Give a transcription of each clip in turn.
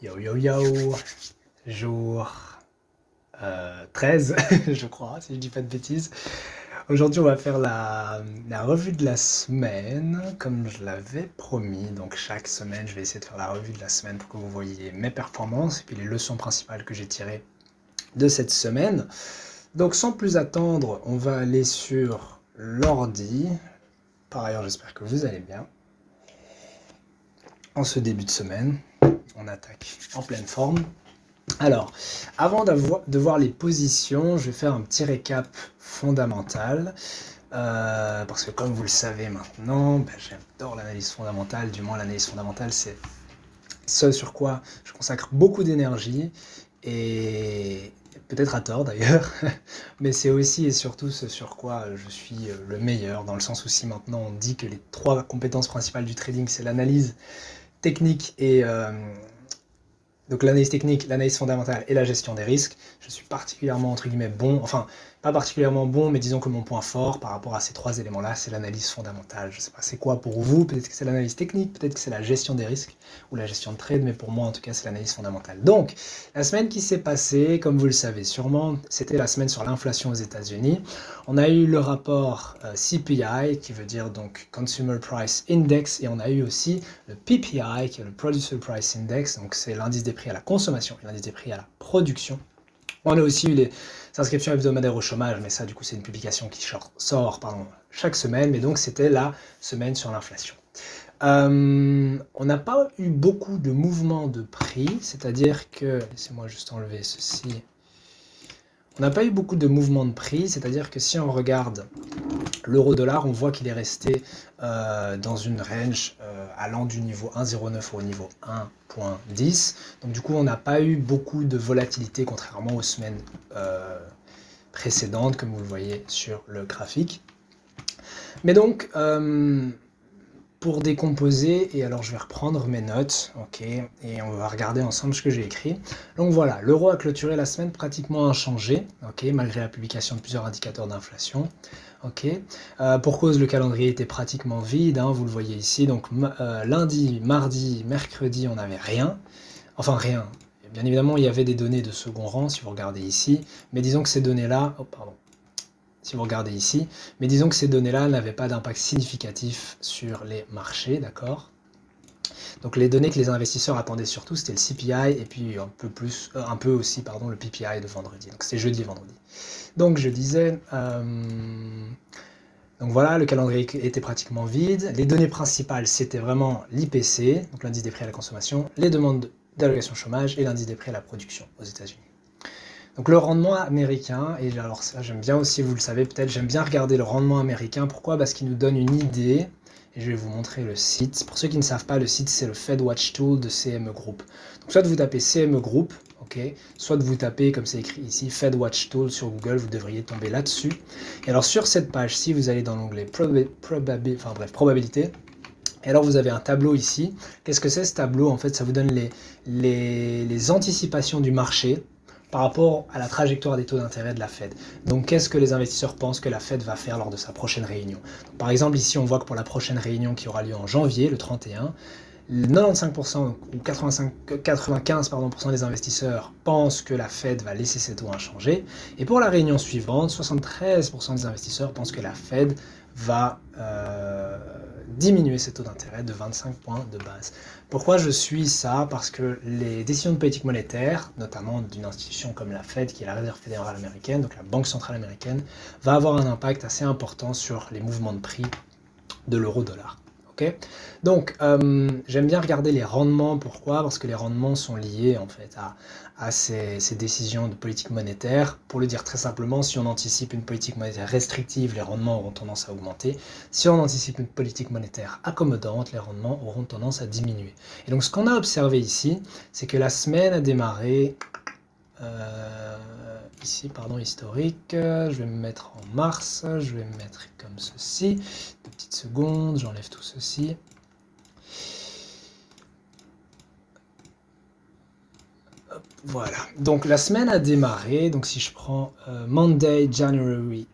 Yo yo yo, jour 13, je crois, si je dis pas de bêtises. Aujourd'hui, on va faire la revue de la semaine, comme je l'avais promis. Donc, chaque semaine, je vais essayer de faire la revue de la semaine pour que vous voyez mes performances et puis les leçons principales que j'ai tirées de cette semaine. Donc, sans plus attendre, on va aller sur l'ordi. Par ailleurs, j'espère que vous allez bien. En ce début de semaine, on attaque en pleine forme. Alors, avant de voir les positions, je vais faire un petit récap fondamental. Parce que comme vous le savez maintenant, j'adore l'analyse fondamentale. Du moins, l'analyse fondamentale, c'est ce sur quoi je consacre beaucoup d'énergie. Et peut-être à tort d'ailleurs. Mais c'est aussi et surtout ce sur quoi je suis le meilleur. Dans le sens où si maintenant on dit que les 3 compétences principales du trading, c'est l'analyse technique et donc l'analyse technique, l'analyse fondamentale et la gestion des risques. Je suis particulièrement, entre guillemets, bon, enfin, pas particulièrement bon, mais disons que mon point fort par rapport à ces 3 éléments-là, c'est l'analyse fondamentale. Je ne sais pas c'est quoi pour vous, peut-être que c'est l'analyse technique, peut-être que c'est la gestion des risques ou la gestion de trade, mais pour moi, en tout cas, c'est l'analyse fondamentale. Donc, la semaine qui s'est passée, comme vous le savez sûrement, c'était la semaine sur l'inflation aux États-Unis. On a eu le rapport CPI, qui veut dire donc Consumer Price Index, et on a eu aussi le PPI, qui est le Producer Price Index, donc c'est l'indice des prix à la consommation et l'indice des prix à la production. On a aussi eu les inscriptions hebdomadaires au chômage, mais ça du coup c'est une publication qui sort chaque semaine, mais donc c'était la semaine sur l'inflation. On n'a pas eu beaucoup de mouvements de prix, c'est-à-dire que, laissez-moi juste enlever ceci, on n'a pas eu beaucoup de mouvements de prix, c'est-à-dire que si on regarde l'euro-dollar, on voit qu'il est resté dans une range allant du niveau 1,09 au niveau 1,10. Donc du coup, on n'a pas eu beaucoup de volatilité contrairement aux semaines précédentes, comme vous le voyez sur le graphique. Mais donc, pour décomposer, et alors je vais reprendre mes notes, ok, et on va regarder ensemble ce que j'ai écrit. Donc voilà, l'euro a clôturé la semaine pratiquement inchangé, ok, malgré la publication de plusieurs indicateurs d'inflation. Ok. Pour cause, le calendrier était pratiquement vide, hein, vous le voyez ici. Donc lundi, mardi, mercredi, on n'avait rien. Enfin rien. Bien évidemment, il y avait des données de second rang, si vous regardez ici. Mais disons que ces données-là... Oh, pardon. Si vous regardez ici. Mais disons que ces données-là n'avaient pas d'impact significatif sur les marchés, d'accord ? Donc les données que les investisseurs attendaient surtout, c'était le CPI et puis un peu aussi, le PPI de vendredi. Donc c'était jeudi et vendredi. Donc je disais, donc voilà, le calendrier était pratiquement vide. Les données principales, c'était vraiment l'IPC, donc l'indice des prix à la consommation, les demandes d'allocation chômage et l'indice des prix à la production aux États-Unis. Donc le rendement américain, et alors ça j'aime bien aussi, vous le savez peut-être, j'aime bien regarder le rendement américain. Pourquoi ? Parce qu'il nous donne une idée, et je vais vous montrer le site. Pour ceux qui ne savent pas, le site c'est le Fed Watch Tool de CME Group. Donc soit vous tapez CME Group, ok, soit vous tapez, comme c'est écrit ici, Fed Watch Tool sur Google, vous devriez tomber là-dessus. Et alors sur cette page-ci, vous allez dans l'onglet probabilité. Et alors vous avez un tableau ici. Qu'est-ce que c'est ce tableau ? En fait, ça vous donne les anticipations du marché par rapport à la trajectoire des taux d'intérêt de la Fed. Donc qu'est-ce que les investisseurs pensent que la Fed va faire lors de sa prochaine réunion ? Donc, par exemple, ici on voit que pour la prochaine réunion qui aura lieu en janvier, le 31, 95% ou 95% des investisseurs pensent que la Fed va laisser ses taux inchangés. Et pour la réunion suivante, 73% des investisseurs pensent que la Fed va diminuer ses taux d'intérêt de 25 points de base. Pourquoi je suis ça ? Parce que les décisions de politique monétaire, notamment d'une institution comme la Fed, qui est la Réserve fédérale américaine, donc la Banque centrale américaine, va avoir un impact assez important sur les mouvements de prix de l'euro-dollar. Okay ? Donc, j'aime bien regarder les rendements. Pourquoi ? Parce que les rendements sont liés en fait à ces décisions de politique monétaire. Pour le dire très simplement, si on anticipe une politique monétaire restrictive, les rendements auront tendance à augmenter. Si on anticipe une politique monétaire accommodante, les rendements auront tendance à diminuer. Et donc, ce qu'on a observé ici, c'est que la semaine a démarré... ici, historique, je vais me mettre en mars, je vais me mettre comme ceci, 2 petites secondes, j'enlève tout ceci. Hop, voilà, donc la semaine a démarré, donc si je prends Monday, January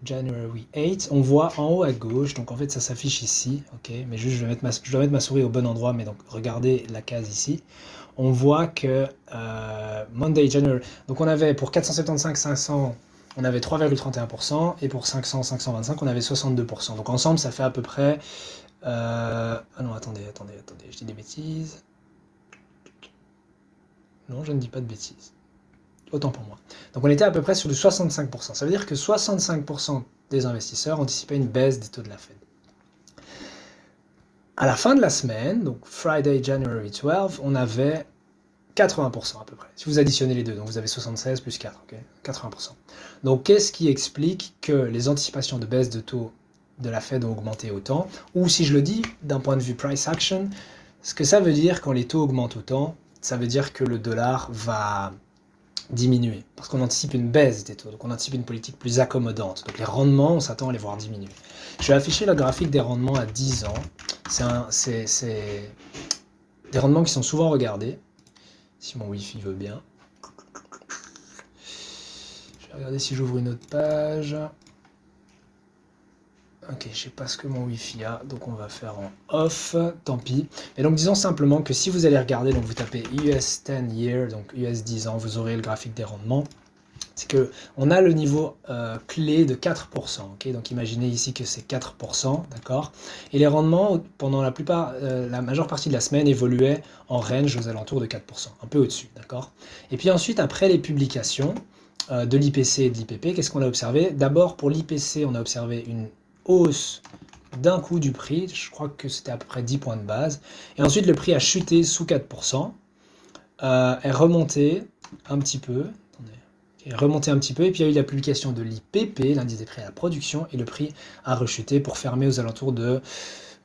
8, on voit en haut à gauche, donc en fait ça s'affiche ici, ok, mais juste je dois mettre ma souris au bon endroit, mais donc regardez la case ici. on voit que Monday, January, donc on avait pour 475, 500, on avait 3,31%, et pour 500, 525, on avait 62%. Donc ensemble, ça fait à peu près... ah non, attendez, je dis des bêtises. Non, je ne dis pas de bêtises. Autant pour moi. Donc on était à peu près sur du 65%. Ça veut dire que 65% des investisseurs anticipaient une baisse des taux de la Fed. À la fin de la semaine, donc Friday, January 12, on avait 80% à peu près. Si vous additionnez les deux, donc vous avez 76 plus 4, ok, 80%. Donc qu'est-ce qui explique que les anticipations de baisse de taux de la Fed ont augmenté autant? Ou si je le dis d'un point de vue price action, ce que ça veut dire quand les taux augmentent autant, ça veut dire que le dollar va diminuer, parce qu'on anticipe une baisse des taux, donc on anticipe une politique plus accommodante. Donc les rendements, on s'attend à les voir diminuer. Je vais afficher le graphique des rendements à 10 ans. C'est des rendements qui sont souvent regardés, si mon Wi-Fi veut bien. Je vais regarder si j'ouvre une autre page. Ok, je sais pas ce que mon Wi-Fi a, donc on va faire en off, tant pis. Et donc disons simplement que si vous allez regarder, donc vous tapez US 10 year, donc US 10 ans, vous aurez le graphique des rendements. C'est que on a le niveau clé de 4%, ok, donc imaginez ici que c'est 4%, d'accord. Et les rendements, pendant la majeure partie de la semaine, évoluaient en range aux alentours de 4%, un peu au-dessus, d'accord. Et puis ensuite, après les publications de l'IPC et de l'IPP, qu'est-ce qu'on a observé? D'abord, pour l'IPC, on a observé une hausse d'un coup du prix, je crois que c'était à peu près 10 points de base, et ensuite le prix a chuté sous 4%, est remonté un petit peu, et puis il y a eu la publication de l'IPP, l'indice des prix à la production, et le prix a rechuté pour fermer aux alentours de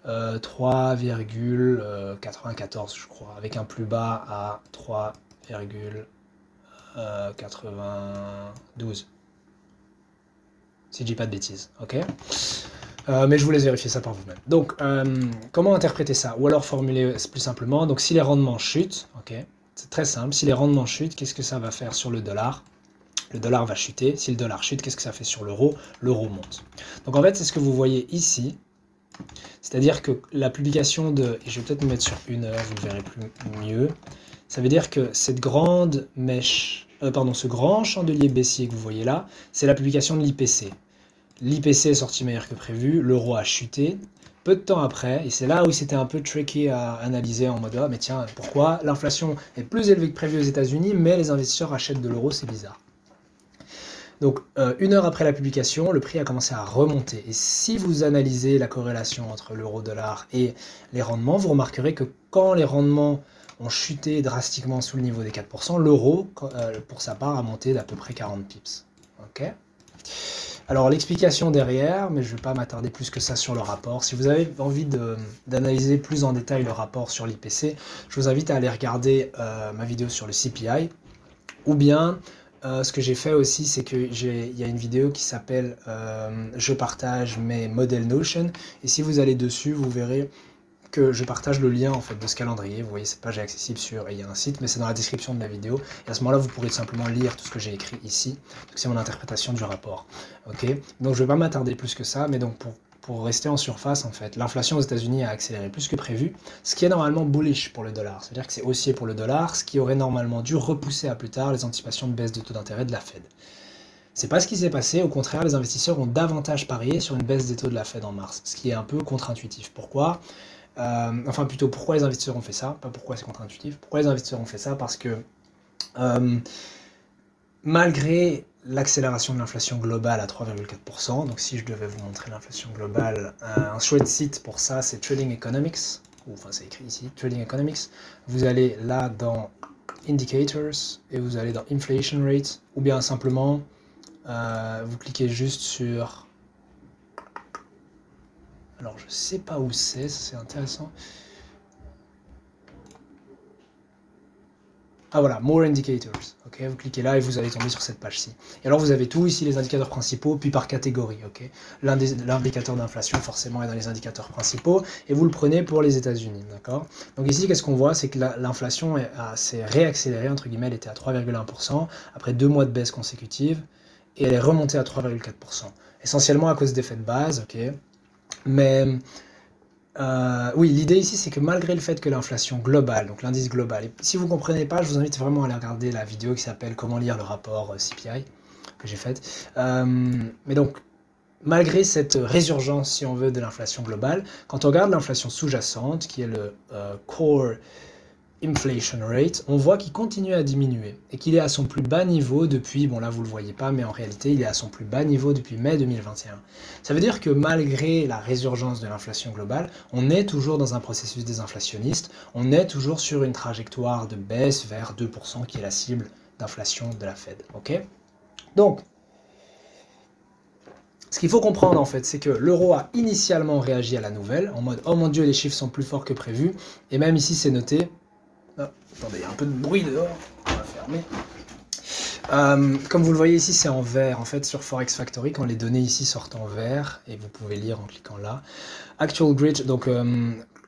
3,94 je crois, avec un plus bas à 3,92. Si je dis pas de bêtises, ok. Mais je vous laisse vérifier ça par vous-même. Donc, comment interpréter ça? Ou alors formuler plus simplement, donc si les rendements chutent, ok, c'est très simple, si les rendements chutent, qu'est-ce que ça va faire sur le dollar? Le dollar va chuter. Si le dollar chute, qu'est-ce que ça fait sur l'euro? L'euro monte. Donc en fait, c'est ce que vous voyez ici. C'est-à-dire que la publication de... Et je vais peut-être me mettre sur 1 heure, vous le verrez plus mieux. Ça veut dire que cette grande mèche... ce grand chandelier baissier que vous voyez là, c'est la publication de l'IPC. L'IPC est sorti meilleur que prévu, l'euro a chuté. Peu de temps après, et c'est là où c'était un peu tricky à analyser en mode « Ah, mais tiens, pourquoi l'inflation est plus élevée que prévu aux États-Unis, mais les investisseurs achètent de l'euro, c'est bizarre ». Donc, 1 heure après la publication, le prix a commencé à remonter. Et si vous analysez la corrélation entre l'euro-dollar et les rendements, vous remarquerez que quand les rendements ont chuté drastiquement sous le niveau des 4%, l'euro, pour sa part, a monté d'à peu près 40 pips. Ok. Alors, l'explication derrière, mais je ne vais pas m'attarder plus que ça sur le rapport. Si vous avez envie d'analyser plus en détail le rapport sur l'IPC, je vous invite à aller regarder ma vidéo sur le CPI, ou bien... ce que j'ai fait aussi, c'est qu'il y a une vidéo qui s'appelle Je partage mes modèles Notion. Et si vous allez dessus, vous verrez que je partage le lien en fait de ce calendrier. Vous voyez, cette page est accessible il y a un site, mais c'est dans la description de la vidéo. Et à ce moment-là, vous pourrez simplement lire tout ce que j'ai écrit ici. Donc c'est mon interprétation du rapport. Ok. Donc je ne vais pas m'attarder plus que ça, mais donc pour rester en surface, en fait, l'inflation aux États-Unis a accéléré plus que prévu, ce qui est normalement bullish pour le dollar. C'est-à-dire que c'est haussier pour le dollar, ce qui aurait normalement dû repousser à plus tard les anticipations de baisse de taux d'intérêt de la Fed. C'est pas ce qui s'est passé, au contraire, les investisseurs ont davantage parié sur une baisse des taux de la Fed en mars, ce qui est un peu contre-intuitif. Pourquoi? Enfin plutôt, pourquoi les investisseurs ont fait ça? Pas pourquoi c'est contre-intuitif. Pourquoi les investisseurs ont fait ça? Parce que malgré l'accélération de l'inflation globale à 3,4%, donc si je devais vous montrer l'inflation globale, un chouette site pour ça, c'est Trading Economics, ou enfin c'est écrit ici, Trading Economics. Vous allez là dans Indicators, et vous allez dans Inflation Rate, ou bien simplement, vous cliquez juste sur... Alors je sais pas où c'est intéressant. Ah voilà, More Indicators. Ok, vous cliquez là et vous allez tomber sur cette page-ci. Et alors vous avez tout ici, les indicateurs principaux, puis par catégorie. Ok, l'indicateur d'inflation forcément est dans les indicateurs principaux et vous le prenez pour les États-Unis. D'accord. Donc ici, qu'est-ce qu'on voit, c'est que l'inflation s'est réaccélérée, entre guillemets, elle était à 3,1% après 2 mois de baisse consécutive et elle est remontée à 3,4%. Essentiellement à cause d'effets de base. Ok, mais Oui, l'idée ici, c'est que malgré le fait que l'inflation globale, donc l'indice global, et si vous ne comprenez pas, je vous invite vraiment à aller regarder la vidéo qui s'appelle Comment lire le rapport CPI que j'ai faite. Mais donc, malgré cette résurgence, si on veut, de l'inflation globale, quand on regarde l'inflation sous-jacente, qui est le core inflation rate, on voit qu'il continue à diminuer et qu'il est à son plus bas niveau depuis, bon là vous le voyez pas, mais en réalité il est à son plus bas niveau depuis mai 2021. Ça veut dire que malgré la résurgence de l'inflation globale, on est toujours dans un processus désinflationniste, on est toujours sur une trajectoire de baisse vers 2% qui est la cible d'inflation de la Fed. Ok. Donc, ce qu'il faut comprendre en fait, c'est que l'euro a initialement réagi à la nouvelle, en mode oh mon dieu les chiffres sont plus forts que prévu, et même ici c'est noté. Oh, attendez, il y a un peu de bruit dehors, on va fermer. Comme vous le voyez ici, c'est en vert. En fait, sur Forex Factory, quand les données ici sortent en vert, et vous pouvez lire en cliquant là, Actual Grid, donc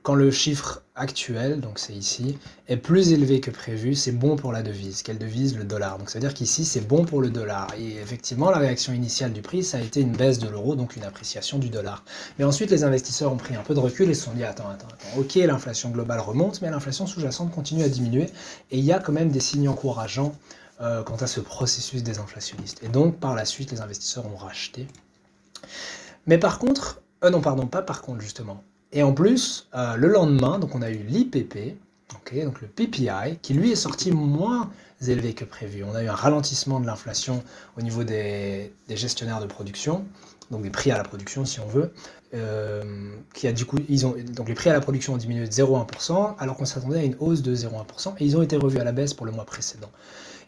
quand le chiffre actuel, donc c'est ici, est plus élevé que prévu, c'est bon pour la devise. Quelle devise? Le dollar. Donc ça veut dire qu'ici, c'est bon pour le dollar. Et effectivement, la réaction initiale du prix, ça a été une baisse de l'euro, donc une appréciation du dollar. Mais ensuite, les investisseurs ont pris un peu de recul et se sont dit, attends, ok, l'inflation globale remonte, mais l'inflation sous-jacente continue à diminuer. Et il y a quand même des signes encourageants quant à ce processus désinflationniste. Et donc, par la suite, les investisseurs ont racheté. Mais par contre, non, pardon, pas par contre, justement. Et en plus, le lendemain, donc on a eu l'IPP, okay, donc le PPI, qui lui est sorti moins élevé que prévu. On a eu un ralentissement de l'inflation au niveau des gestionnaires de production, donc des prix à la production si on veut, qui a du coup, donc les prix à la production ont diminué de 0,1%, alors qu'on s'attendait à une hausse de 0,1%, et ils ont été revus à la baisse pour le mois précédent.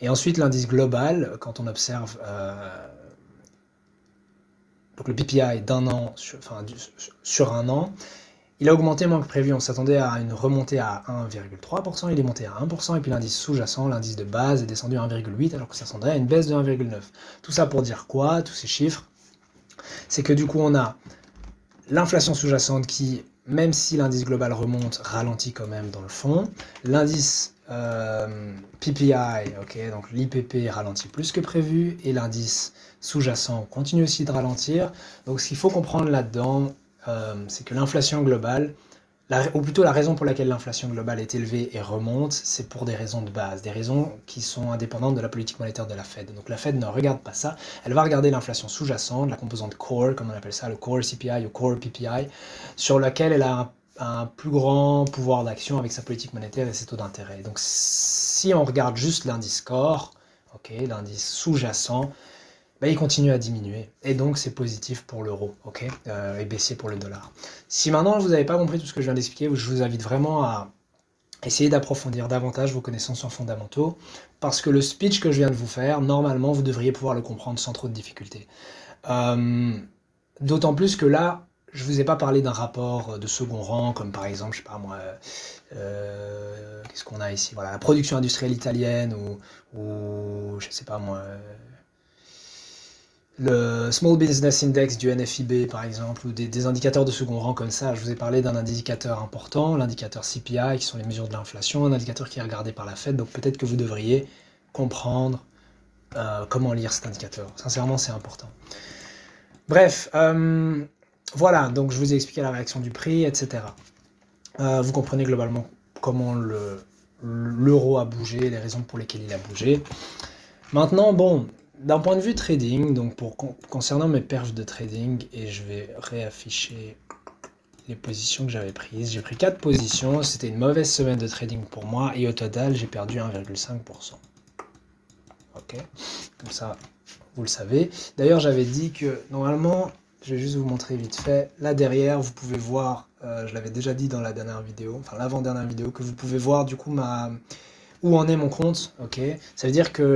Et ensuite, l'indice global, quand on observe donc le PPI d'un an, sur un an, il a augmenté moins que prévu. On s'attendait à une remontée à 1,3%, il est monté à 1%, et puis l'indice sous-jacent, l'indice de base, est descendu à 1,8, alors que ça s'attendait à une baisse de 1,9. Tout ça pour dire quoi, tous ces chiffres? C'est que du coup, on a l'inflation sous-jacente qui, même si l'indice global remonte, ralentit quand même dans le fond. L'indice PPI, okay, donc l'IPP ralentit plus que prévu, et l'indice sous-jacent continue aussi de ralentir. Donc ce qu'il faut comprendre là-dedans, c'est que l'inflation globale, ou plutôt la raison pour laquelle l'inflation globale est élevée et remonte, c'est pour des raisons de base, des raisons qui sont indépendantes de la politique monétaire de la Fed. Donc la Fed ne regarde pas ça, elle va regarder l'inflation sous-jacente, la composante core, comme on appelle ça, le core CPI ou core PPI, sur laquelle elle a un plus grand pouvoir d'action avec sa politique monétaire et ses taux d'intérêt. Donc si on regarde juste l'indice core, okay, l'indice sous-jacent, ben, il continue à diminuer, et donc c'est positif pour l'euro, ok, et baissier pour le dollar. Si maintenant vous n'avez pas compris tout ce que je viens d'expliquer, je vous invite vraiment à essayer d'approfondir davantage vos connaissances en fondamentaux, parce que le speech que je viens de vous faire, normalement vous devriez pouvoir le comprendre sans trop de difficultés. D'autant plus que là, je ne vous ai pas parlé d'un rapport de second rang, comme par exemple, je sais pas moi, qu'est-ce qu'on a ici, voilà, la production industrielle italienne, ou je sais pas moi, le Small Business Index du NFIB par exemple, ou des indicateurs de second rang comme ça. Je vous ai parlé d'un indicateur important, l'indicateur CPI, qui sont les mesures de l'inflation, un indicateur qui est regardé par la Fed, donc peut-être que vous devriez comprendre comment lire cet indicateur. Sincèrement, c'est important. Bref, voilà, donc je vous ai expliqué la réaction du prix, etc. Vous comprenez globalement comment l'euro a bougé, les raisons pour lesquelles il a bougé. Maintenant, bon, d'un point de vue trading, donc concernant mes perfs de trading, et je vais réafficher les positions que j'avais prises. J'ai pris 4 positions, c'était une mauvaise semaine de trading pour moi, et au total, j'ai perdu 1,5%. Ok, comme ça, vous le savez. D'ailleurs, j'avais dit que, normalement, je vais juste vous montrer vite fait, là derrière, vous pouvez voir, je l'avais déjà dit dans la dernière vidéo, enfin l'avant-dernière vidéo, que vous pouvez voir du coup où en est mon compte, ok. Ça veut dire que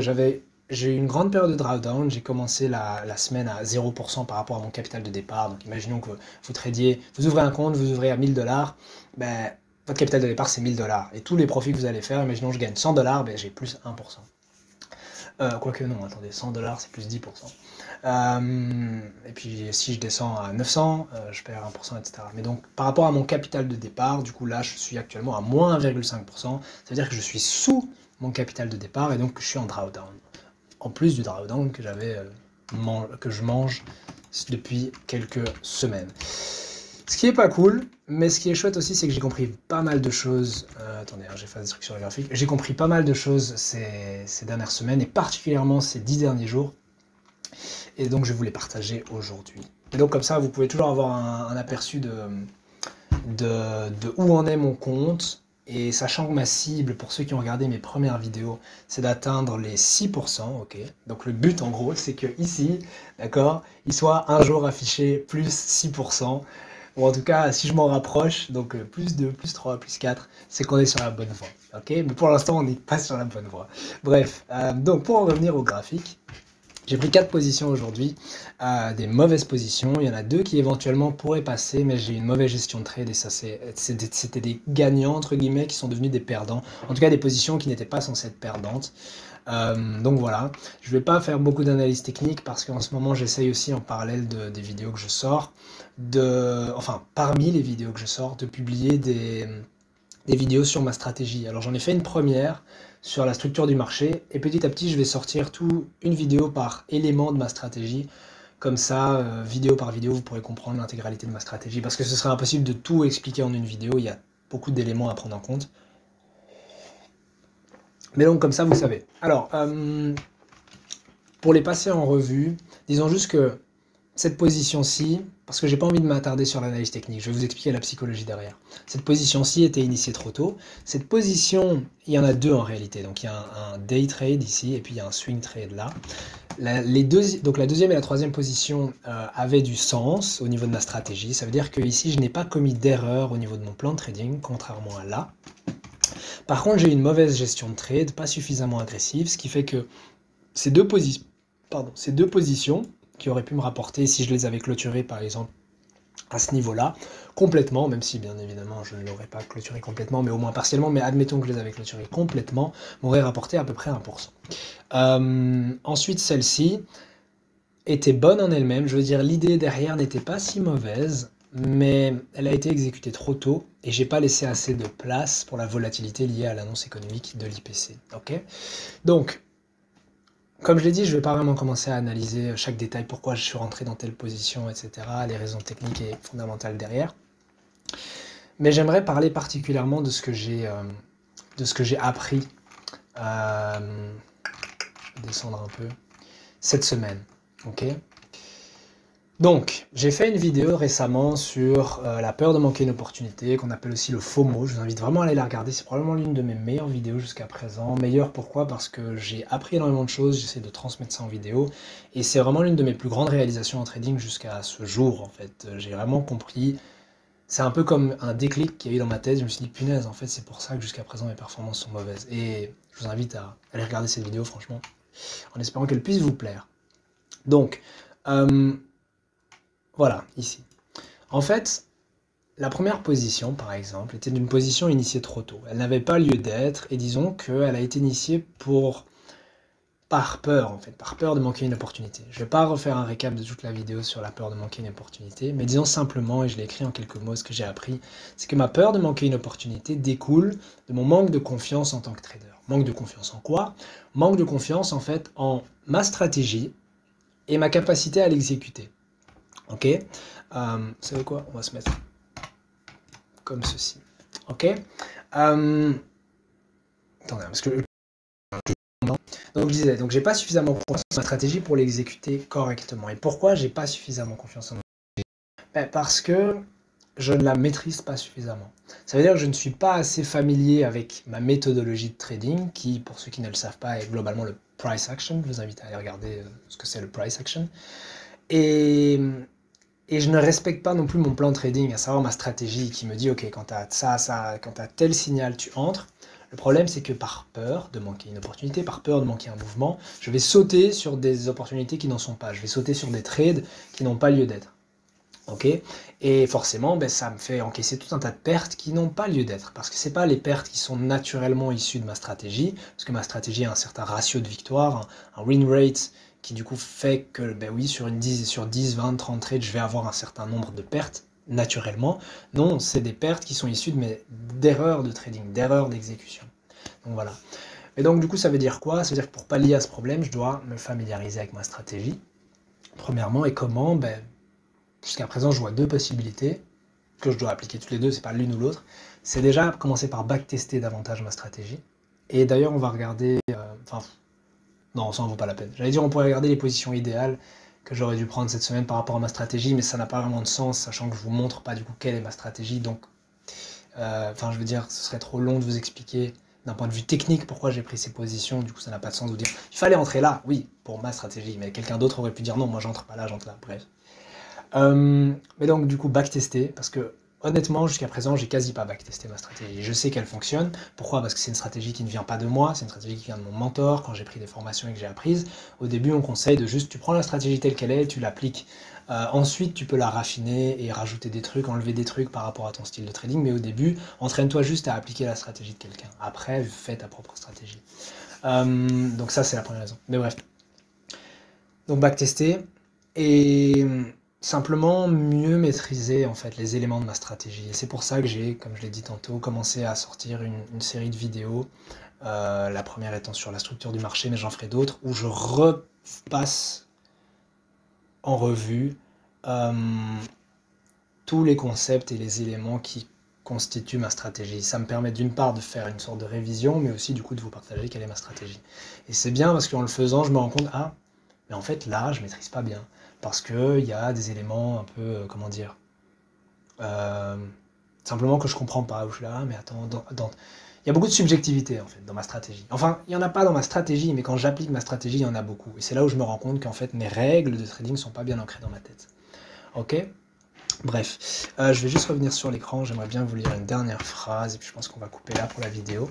j'ai eu une grande période de drawdown, j'ai commencé la semaine à 0% par rapport à mon capital de départ. Donc imaginons que vous tradiez, vous ouvrez un compte, vous ouvrez à 1000 $, ben, votre capital de départ c'est 1000 $. Et tous les profits que vous allez faire, imaginons que je gagne 100 $, ben, j'ai plus 1%. Quoique non, attendez, 100 $, c'est plus 10%. Et puis si je descends à 900, je perds 1%, etc. Mais donc par rapport à mon capital de départ, du coup là je suis actuellement à moins 1,5%. Ça veut dire que je suis sous mon capital de départ et donc que je suis en drawdown. En plus du drawdown que je mange depuis quelques semaines. Ce qui est pas cool, mais ce qui est chouette aussi, c'est que j'ai compris pas mal de choses. Attendez, hein, j'ai fait des trucs sur le graphique. J'ai compris pas mal de choses ces dernières semaines, et particulièrement ces 10 derniers jours. Et donc, je vais vous les partager aujourd'hui. Et donc, comme ça, vous pouvez toujours avoir un aperçu de où en est mon compte. Et sachant que ma cible, pour ceux qui ont regardé mes premières vidéos, c'est d'atteindre les 6%, ok. Donc le but en gros, c'est que ici, d'accord, il soit un jour affiché plus 6%. Ou en tout cas, si je m'en rapproche, donc plus 2, plus 3, plus 4, c'est qu'on est sur la bonne voie, ok. Mais pour l'instant, on n'est pas sur la bonne voie. Bref, donc pour en revenir au graphique, j'ai pris 4 positions aujourd'hui, des mauvaises positions. Il y en a 2 qui éventuellement pourraient passer, mais j'ai une mauvaise gestion de trade et ça c'était des gagnants entre guillemets qui sont devenus des perdants. En tout cas, des positions qui n'étaient pas censées être perdantes. Donc voilà, je ne vais pas faire beaucoup d'analyse technique parce qu'en ce moment j'essaye aussi en parallèle des vidéos que je sors, enfin parmi les vidéos que je sors, de publier des vidéos sur ma stratégie. Alors j'en ai fait une première sur la structure du marché et petit à petit je vais sortir une vidéo par élément de ma stratégie. Comme ça, vidéo par vidéo, vous pourrez comprendre l'intégralité de ma stratégie parce que ce serait impossible de tout expliquer en une vidéo, il y a beaucoup d'éléments à prendre en compte. Mais donc comme ça, vous savez. Alors, pour les passer en revue, disons juste que cette position-ci, parce que j'ai pas envie de m'attarder sur l'analyse technique, je vais vous expliquer la psychologie derrière. Cette position-ci était initiée trop tôt. Cette position, il y en a 2 en réalité. Donc il y a un day trade ici et puis il y a un swing trade là. Donc la deuxième et la troisième position avaient du sens au niveau de ma stratégie. Ça veut dire que ici, je n'ai pas commis d'erreur au niveau de mon plan de trading, contrairement à là. Par contre, j'ai une mauvaise gestion de trade, pas suffisamment agressive, ce qui fait que ces deux positions qui auraient pu me rapporter, si je les avais clôturées par exemple à ce niveau-là, complètement, même si bien évidemment je ne l'aurais pas clôturé complètement, mais au moins partiellement, mais admettons que je les avais clôturées complètement, m'aurait rapporté à peu près 1%. Ensuite, celle-ci était bonne en elle-même, je veux dire l'idée derrière n'était pas si mauvaise, mais elle a été exécutée trop tôt et j'ai pas laissé assez de place pour la volatilité liée à l'annonce économique de l'IPC. Ok. Donc, comme je l'ai dit, je ne vais pas vraiment commencer à analyser chaque détail, pourquoi je suis rentré dans telle position, etc., les raisons techniques et fondamentales derrière. Mais j'aimerais parler particulièrement de ce que j'ai appris, descendre un peu, cette semaine. Ok. Donc, j'ai fait une vidéo récemment sur la peur de manquer une opportunité, qu'on appelle aussi le FOMO. Je vous invite vraiment à aller la regarder. C'est probablement l'une de mes meilleures vidéos jusqu'à présent. Meilleure pourquoi? Parce que j'ai appris énormément de choses, j'essaie de transmettre ça en vidéo. Et c'est vraiment l'une de mes plus grandes réalisations en trading jusqu'à ce jour, en fait. J'ai vraiment compris. C'est un peu comme un déclic qu'il y a eu dans ma tête. Je me suis dit, punaise, en fait, c'est pour ça que jusqu'à présent, mes performances sont mauvaises. Et je vous invite à aller regarder cette vidéo, franchement, en espérant qu'elle puisse vous plaire. Donc, voilà, ici. En fait, la première position, par exemple, était d'une position initiée trop tôt. Elle n'avait pas lieu d'être, et disons qu'elle a été initiée par peur, en fait, par peur de manquer une opportunité. Je ne vais pas refaire un récap de toute la vidéo sur la peur de manquer une opportunité, mais disons simplement, et je l'ai écrit en quelques mots, ce que j'ai appris, c'est que ma peur de manquer une opportunité découle de mon manque de confiance en tant que trader. Manque de confiance en quoi? Manque de confiance, en fait, en ma stratégie et ma capacité à l'exécuter. Ok, vous savez quoi? On va se mettre comme ceci. Ok. Attendez, parce que donc je disais, donc j'ai pas suffisamment confiance en ma stratégie pour l'exécuter correctement. Et pourquoi j'ai pas suffisamment confiance en ma stratégie? Parce que je ne la maîtrise pas suffisamment. Ça veut dire que je ne suis pas assez familier avec ma méthodologie de trading, qui, pour ceux qui ne le savent pas, est globalement le price action. Je vous invite à aller regarder ce que c'est le price action. Et je ne respecte pas non plus mon plan de trading, à savoir ma stratégie qui me dit, ok, quand tu as quand tu as tel signal, tu entres. Le problème, c'est que par peur de manquer une opportunité, par peur de manquer un mouvement, je vais sauter sur des opportunités qui n'en sont pas. Je vais sauter sur des trades qui n'ont pas lieu d'être. Ok. Et forcément, ça me fait encaisser tout un tas de pertes qui n'ont pas lieu d'être. Parce que ce n'est pas les pertes qui sont naturellement issues de ma stratégie, parce que ma stratégie a un certain ratio de victoire, un win rate, qui du coup fait que, oui, sur 10, 20, 30 trades, je vais avoir un certain nombre de pertes, naturellement. Non, c'est des pertes qui sont issues d'erreurs de trading, d'erreurs d'exécution. Donc voilà. Et donc du coup, ça veut dire quoi? Ça veut dire que pour pallier à ce problème, je dois me familiariser avec ma stratégie. Premièrement, et comment? Jusqu'à présent, je vois 2 possibilités. que je dois appliquer toutes les deux, c'est pas l'une ou l'autre, c'est déjà commencer par backtester davantage ma stratégie. Et d'ailleurs, on va regarder... Enfin, non, ça en vaut pas la peine. J'allais dire, on pourrait regarder les positions idéales que j'aurais dû prendre cette semaine par rapport à ma stratégie, mais ça n'a pas vraiment de sens, sachant que je vous montre pas du coup quelle est ma stratégie. Donc, enfin, je veux dire, ce serait trop long de vous expliquer d'un point de vue technique pourquoi j'ai pris ces positions. Du coup, ça n'a pas de sens de vous dire, il fallait entrer là, oui, pour ma stratégie, mais quelqu'un d'autre aurait pu dire non, moi j'entre pas là, j'entre là. Bref. Mais donc, du coup, backtester, parce que honnêtement, jusqu'à présent, j'ai quasi pas backtesté ma stratégie. Je sais qu'elle fonctionne. Pourquoi? Parce que c'est une stratégie qui ne vient pas de moi, c'est une stratégie qui vient de mon mentor, quand j'ai pris des formations et que j'ai apprises. Au début, on conseille de juste, tu prends la stratégie telle qu'elle est, tu l'appliques. Ensuite, tu peux la raffiner et rajouter des trucs, enlever des trucs par rapport à ton style de trading. Mais au début, entraîne-toi juste à appliquer la stratégie de quelqu'un. Après, fais ta propre stratégie. Donc ça, c'est la première raison. Mais bref. Donc backtester. Et simplement mieux maîtriser en fait les éléments de ma stratégie. Et c'est pour ça que j'ai, comme je l'ai dit tantôt, commencé à sortir une série de vidéos. La première étant sur la structure du marché, mais j'en ferai d'autres, où je repasse en revue tous les concepts et les éléments qui constituent ma stratégie. Ça me permet d'une part de faire une sorte de révision, mais aussi du coup de vous partager quelle est ma stratégie. Et c'est bien parce qu'en le faisant, je me rends compte, ah, mais en fait là, je maîtrise pas bien. Parce qu'il y a des éléments un peu, comment dire, simplement que je comprends pas, où je suis là, ah, mais attends, il y a beaucoup de subjectivité en fait dans ma stratégie. Enfin, il n'y en a pas dans ma stratégie, mais quand j'applique ma stratégie, il y en a beaucoup. Et c'est là où je me rends compte qu'en fait, mes règles de trading ne sont pas bien ancrées dans ma tête. Ok? Bref, je vais juste revenir sur l'écran, j'aimerais bien vous lire une dernière phrase, et puis je pense qu'on va couper là pour la vidéo.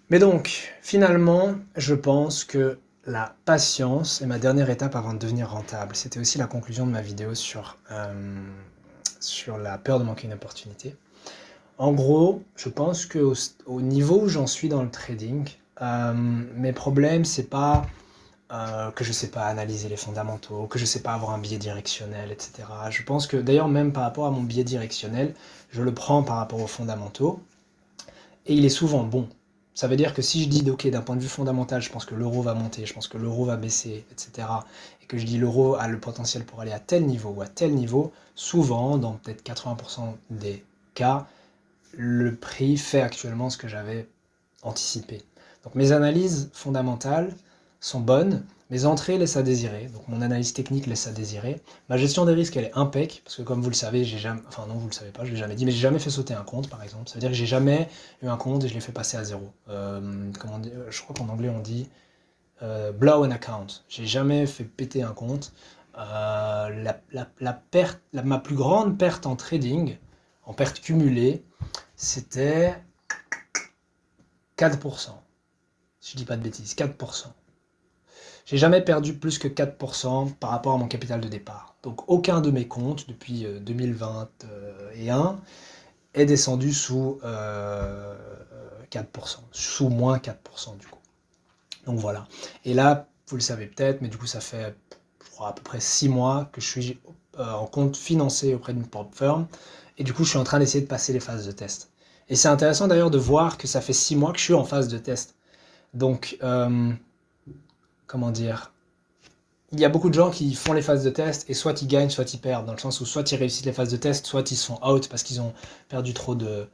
Mais donc, finalement, je pense que la patience est ma dernière étape avant de devenir rentable. C'était aussi la conclusion de ma vidéo sur la peur de manquer une opportunité. En gros, je pense qu'au niveau où j'en suis dans le trading, mes problèmes, c'est pas que je sais pas analyser les fondamentaux, que je sais pas avoir un biais directionnel, etc. Je pense que d'ailleurs même par rapport à mon biais directionnel, je le prends par rapport aux fondamentaux, et il est souvent bon. Ça veut dire que si je dis, ok, d'un point de vue fondamental, je pense que l'euro va monter, je pense que l'euro va baisser, etc., et que je dis l'euro a le potentiel pour aller à tel niveau ou à tel niveau, souvent, dans peut-être 80% des cas, le prix fait actuellement ce que j'avais anticipé. Donc mes analyses fondamentales sont bonnes, mes entrées laissent à désirer, donc mon analyse technique laisse à désirer. Ma gestion des risques, elle est impec, parce que comme vous le savez, j'ai jamais, enfin non, vous le savez pas, je l'ai jamais dit, mais j'ai jamais fait sauter un compte, par exemple. Ça veut dire que j'ai jamais eu un compte et je l'ai fait passer à zéro. Comment dire, je crois qu'en anglais on dit blow an account. J'ai jamais fait péter un compte. Ma plus grande perte en trading, en perte cumulée, c'était 4%. Si je dis pas de bêtises, 4%. J'ai jamais perdu plus que 4% par rapport à mon capital de départ. Donc aucun de mes comptes depuis 2021 est descendu sous 4%, sous moins 4% du coup. Donc voilà. Et là, vous le savez peut-être, mais du coup ça fait je crois à peu près 6 mois que je suis en compte financé auprès d'une propre firm. Et du coup je suis en train d'essayer de passer les phases de test. Et c'est intéressant d'ailleurs de voir que ça fait 6 mois que je suis en phase de test. Donc, comment dire, il y a beaucoup de gens qui font les phases de test et soit ils gagnent, soit ils perdent, dans le sens où soit ils réussissent les phases de test, soit ils sont out parce qu'ils ont perdu trop de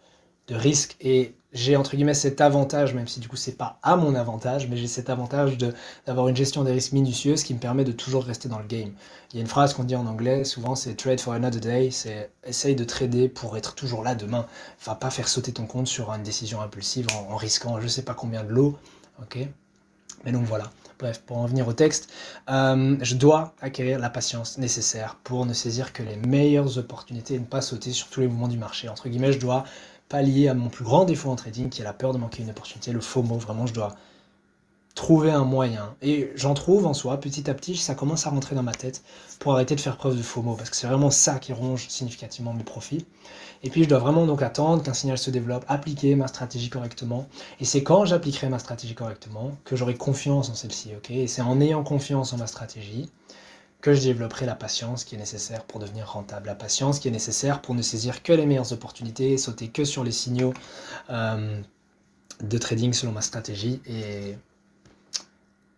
risques. Et j'ai entre guillemets cet avantage, même si du coup c'est pas à mon avantage, mais j'ai cet avantage d'avoir une gestion des risques minutieuse qui me permet de toujours rester dans le game. Il y a une phrase qu'on dit en anglais, souvent c'est trade for another day, c'est essaye de trader pour être toujours là demain. Enfin, pas faire sauter ton compte sur une décision impulsive en risquant je sais pas combien de lots. Ok. Mais donc voilà. Bref, pour en venir au texte, je dois acquérir la patience nécessaire pour ne saisir que les meilleures opportunités et ne pas sauter sur tous les mouvements du marché. Entre guillemets, je dois pallier à mon plus grand défaut en trading, qui est la peur de manquer une opportunité, le FOMO. Vraiment, je dois trouver un moyen. Et j'en trouve en soi, petit à petit, ça commence à rentrer dans ma tête pour arrêter de faire preuve de FOMO, parce que c'est vraiment ça qui ronge significativement mes profits. Et puis je dois vraiment donc attendre qu'un signal se développe, appliquer ma stratégie correctement. Et c'est quand j'appliquerai ma stratégie correctement que j'aurai confiance en celle-ci, ok? Et c'est en ayant confiance en ma stratégie que je développerai la patience qui est nécessaire pour devenir rentable. La patience qui est nécessaire pour ne saisir que les meilleures opportunités, sauter que sur les signaux de trading selon ma stratégie.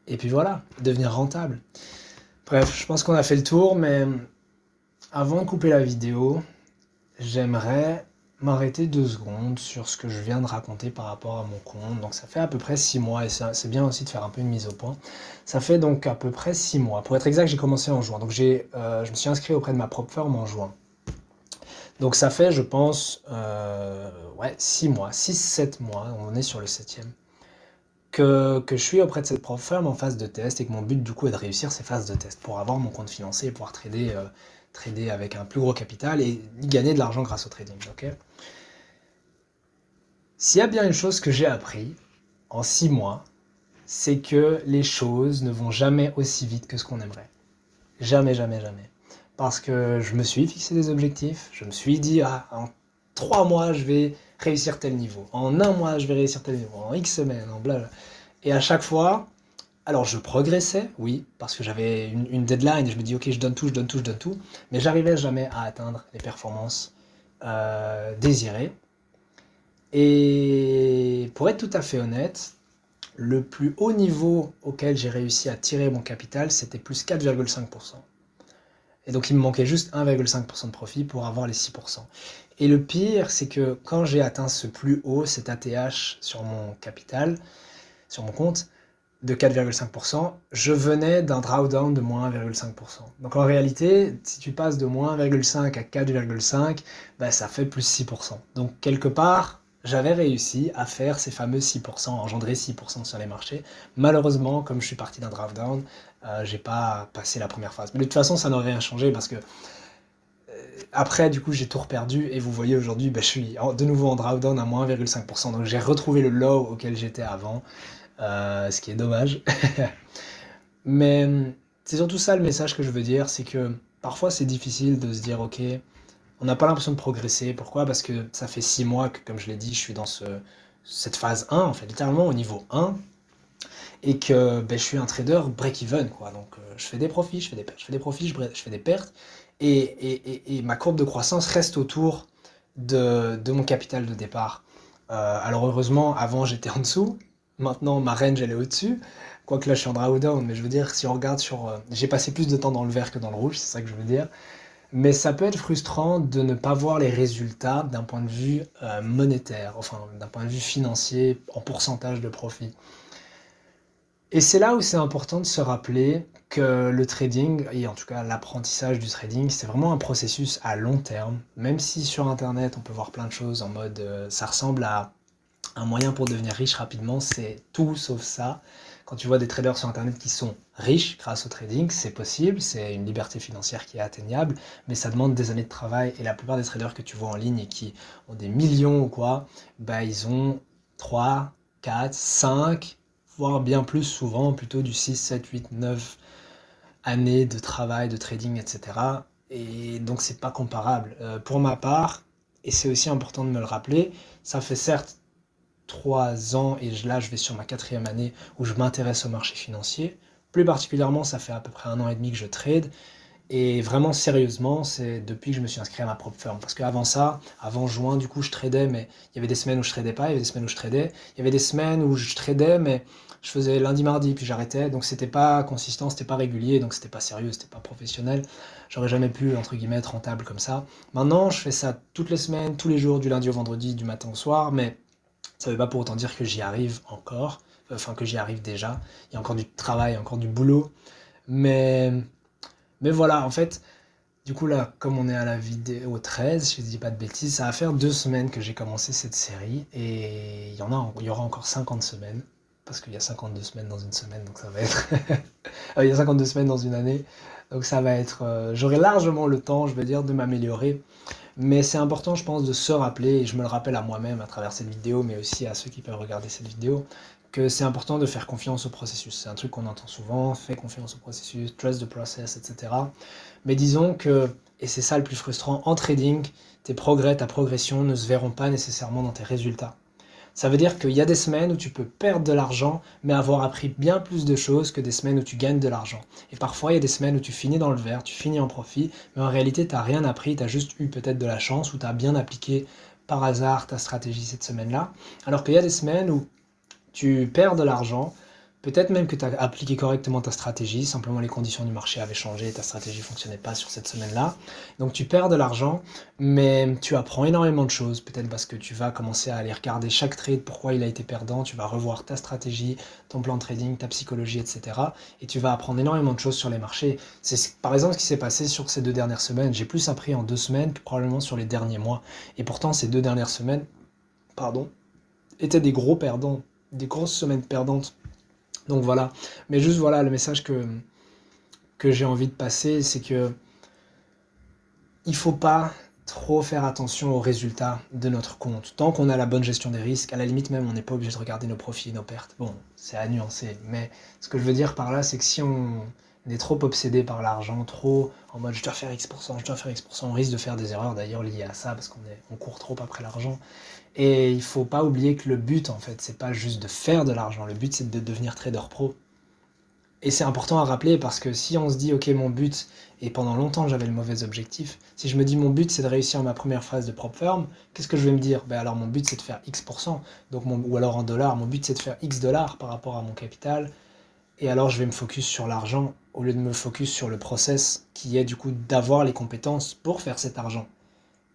Et puis voilà, devenir rentable. Bref, je pense qu'on a fait le tour, mais avant de couper la vidéo, j'aimerais m'arrêter 2 secondes sur ce que je viens de raconter par rapport à mon compte. Donc ça fait à peu près 6 mois, et c'est bien aussi de faire un peu une mise au point. Ça fait donc à peu près 6 mois. Pour être exact, j'ai commencé en juin. Donc je me suis inscrit auprès de ma propre firme en juin. Donc ça fait, je pense, ouais, 6 mois, 6-7 mois, on est sur le septième, que je suis auprès de cette propre firme en phase de test et que mon but du coup est de réussir ces phases de test pour avoir mon compte financier et pouvoir trader avec un plus gros capital et gagner de l'argent grâce au trading. Okay, s'il y a bien une chose que j'ai appris en 6 mois, c'est que les choses ne vont jamais aussi vite que ce qu'on aimerait. Jamais, jamais, jamais. Parce que je me suis fixé des objectifs, je me suis dit, ah, en 3 mois, je vais réussir tel niveau, en 1 mois, je vais réussir tel niveau, en X semaines, en blabla. Et à chaque fois, alors je progressais, oui, parce que j'avais une deadline et je me dis, ok, je donne tout, je donne tout, je donne tout, mais j'arrivais jamais à atteindre les performances désirées. Et pour être tout à fait honnête, le plus haut niveau auquel j'ai réussi à tirer mon capital, c'était plus 4,5%. Et donc il me manquait juste 1,5% de profit pour avoir les 6%. Et le pire, c'est que quand j'ai atteint ce plus haut, cet ATH sur mon capital, sur mon compte, de 4,5%, je venais d'un drawdown de moins 1,5%. Donc en réalité, si tu passes de moins 1,5 à 4,5, bah, ça fait plus 6%. Donc quelque part, j'avais réussi à faire ces fameux 6%, engendrer 6% sur les marchés. Malheureusement, comme je suis parti d'un drawdown, j'ai pas passé la première phase. Mais de toute façon, ça n'aurait rien changé parce que après, du coup, j'ai tout reperdu et vous voyez aujourd'hui, bah, je suis de nouveau en drawdown à moins 1,5%. Donc j'ai retrouvé le low auquel j'étais avant. Ce qui est dommage. Mais c'est surtout ça le message que je veux dire, c'est que parfois c'est difficile de se dire ok, on n'a pas l'impression de progresser. Pourquoi? Parce que ça fait 6 mois que, comme je l'ai dit, je suis dans cette phase 1, en fait, littéralement au niveau 1, et que ben, je suis un trader break-even, quoi. Donc je fais des profits, je fais des pertes, je fais des profits, je fais des pertes, et ma courbe de croissance reste autour de mon capital de départ. Alors heureusement, avant j'étais en dessous, maintenant ma range elle est au-dessus, quoique là je suis en drawdown, mais je veux dire, si on regarde sur... j'ai passé plus de temps dans le vert que dans le rouge, c'est ça que je veux dire. Mais ça peut être frustrant de ne pas voir les résultats d'un point de vue monétaire, enfin d'un point de vue financier, en pourcentage de profit. Et c'est là où c'est important de se rappeler que le trading, et en tout cas l'apprentissage du trading, c'est vraiment un processus à long terme. Même si sur Internet on peut voir plein de choses en mode ça ressemble à un moyen pour devenir riche rapidement, c'est tout sauf ça. Quand tu vois des traders sur Internet qui sont riches grâce au trading, c'est possible, c'est une liberté financière qui est atteignable, mais ça demande des années de travail. Et la plupart des traders que tu vois en ligne et qui ont des millions ou quoi, bah ils ont 3, 4, 5, voire bien plus souvent, plutôt du 6, 7, 8, 9 années de travail, de trading, etc. Et donc c'est pas comparable. Pour ma part, et c'est aussi important de me le rappeler, ça fait certes 3 ans, et là je vais sur ma 4e année où je m'intéresse au marché financier. Plus particulièrement, ça fait à peu près 1 an et demi que je trade. Et vraiment sérieusement, c'est depuis que je me suis inscrit à ma propre firme. Parce qu'avant ça, avant juin, du coup, je tradais, mais il y avait des semaines où je tradais pas, il y avait des semaines où je tradais. Il y avait des semaines où je tradais, mais je faisais lundi, mardi, puis j'arrêtais. Donc c'était pas consistant, c'était pas régulier, donc c'était pas sérieux, c'était pas professionnel. J'aurais jamais pu, entre guillemets, être rentable comme ça. Maintenant, je fais ça toutes les semaines, tous les jours, du lundi au vendredi, du matin au soir, mais ça ne veut pas pour autant dire que j'y arrive encore, enfin que j'y arrive déjà. Il y a encore du travail, encore du boulot. Mais, mais voilà, en fait, du coup là, comme on est à la vidéo 13, je ne dis pas de bêtises, ça va faire 2 semaines que j'ai commencé cette série. Et il y aura encore 50 semaines. Parce qu'il y a 52 semaines dans une semaine, donc ça va être... il y a 52 semaines dans une année, donc ça va être... J'aurai largement le temps, je veux dire, de m'améliorer. Mais c'est important, je pense, de se rappeler, et je me le rappelle à moi-même à travers cette vidéo, mais aussi à ceux qui peuvent regarder cette vidéo, que c'est important de faire confiance au processus. C'est un truc qu'on entend souvent, fais confiance au processus, trust the process, etc. Mais disons que, et c'est ça le plus frustrant, en trading, tes progrès, ta progression ne se verront pas nécessairement dans tes résultats. Ça veut dire qu'il y a des semaines où tu peux perdre de l'argent, mais avoir appris bien plus de choses que des semaines où tu gagnes de l'argent. Et parfois, il y a des semaines où tu finis dans le vert, tu finis en profit, mais en réalité, tu n'as rien appris, tu as juste eu peut-être de la chance ou tu as bien appliqué par hasard ta stratégie cette semaine-là. Alors qu'il y a des semaines où tu perds de l'argent, Peut-être même que tu as appliqué correctement ta stratégie, simplement les conditions du marché avaient changé et ta stratégie ne fonctionnait pas sur cette semaine-là. Donc tu perds de l'argent, mais tu apprends énormément de choses, peut-être parce que tu vas commencer à aller regarder chaque trade, pourquoi il a été perdant, tu vas revoir ta stratégie, ton plan de trading, ta psychologie, etc. Et tu vas apprendre énormément de choses sur les marchés. C'est par exemple ce qui s'est passé sur ces 2 dernières semaines. J'ai plus appris en 2 semaines que probablement sur les derniers mois. Et pourtant, ces 2 dernières semaines, étaient des gros perdants, des grosses semaines perdantes. Donc voilà, mais juste voilà, le message que j'ai envie de passer, c'est que il faut pas trop faire attention aux résultats de notre compte. Tant qu'on a la bonne gestion des risques, à la limite même, on n'est pas obligé de regarder nos profits et nos pertes. Bon, c'est à nuancer, mais ce que je veux dire par là, c'est que si on est trop obsédé par l'argent, trop en mode je dois faire X%, je dois faire X%, on risque de faire des erreurs d'ailleurs liées à ça, parce qu'on court trop après l'argent. Et il faut pas oublier que le but, en fait, c'est pas juste de faire de l'argent, le but c'est de devenir trader pro. Et c'est important à rappeler parce que si on se dit, ok, mon but, et pendant longtemps j'avais le mauvais objectif, si je me dis mon but c'est de réussir ma première phase de prop firm, qu'est-ce que je vais me dire? Ben alors mon but c'est de faire X%, donc ou alors en dollars, mon but c'est de faire X dollars par rapport à mon capital, et alors je vais me focus sur l'argent au lieu de me focus sur le process qui est du coup d'avoir les compétences pour faire cet argent.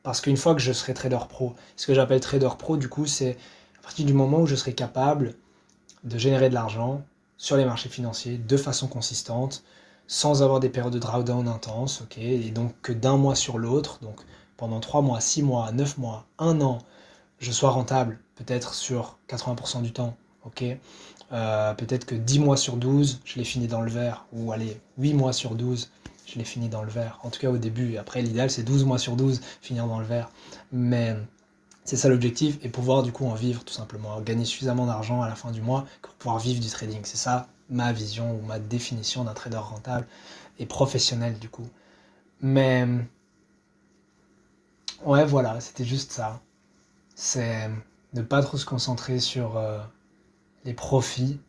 Parce qu'une fois que je serai trader pro, ce que j'appelle trader pro du coup c'est à partir du moment où je serai capable de générer de l'argent sur les marchés financiers de façon consistante, sans avoir des périodes de drawdown intenses, ok, et donc que d'un mois sur l'autre, donc pendant 3 mois, 6 mois, 9 mois, 1 an, je sois rentable, peut-être sur 80% du temps, ok, peut-être que 10 mois sur 12, je l'ai fini dans le vert, ou allez, 8 mois sur 12, je l'ai fini dans le vert, en tout cas au début, après l'idéal c'est 12 mois sur 12, finir dans le vert, mais c'est ça l'objectif, et pouvoir du coup en vivre tout simplement, gagner suffisamment d'argent à la fin du mois pour pouvoir vivre du trading. C'est ça ma vision ou ma définition d'un trader rentable et professionnel du coup. Mais ouais voilà, c'était juste ça. C'est ne pas trop se concentrer sur les profits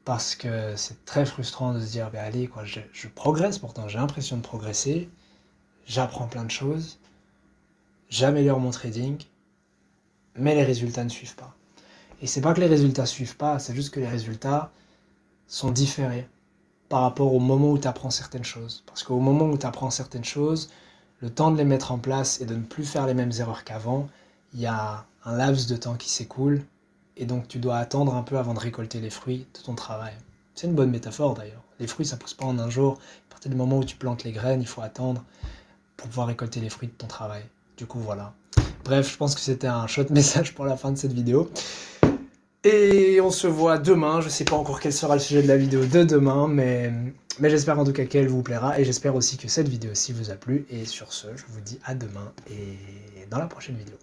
parce que c'est très frustrant de se dire, bah, allez quoi, je progresse pourtant, j'ai l'impression de progresser, j'apprends plein de choses, j'améliore mon trading, mais les résultats ne suivent pas. Et c'est pas que les résultats suivent pas, c'est juste que les résultats sont différés par rapport au moment où tu apprends certaines choses. Parce qu'au moment où tu apprends certaines choses, le temps de les mettre en place et de ne plus faire les mêmes erreurs qu'avant, il y a un laps de temps qui s'écoule, et donc tu dois attendre un peu avant de récolter les fruits de ton travail. C'est une bonne métaphore d'ailleurs. Les fruits, ça pousse pas en un jour. À partir du moment où tu plantes les graines, il faut attendre pour pouvoir récolter les fruits de ton travail. Du coup, voilà. Bref, je pense que c'était un chouette message pour la fin de cette vidéo. Et on se voit demain, je sais pas encore quel sera le sujet de la vidéo de demain, mais j'espère en tout cas qu'elle vous plaira, et j'espère aussi que cette vidéo-ci vous a plu, et sur ce, je vous dis à demain, et dans la prochaine vidéo.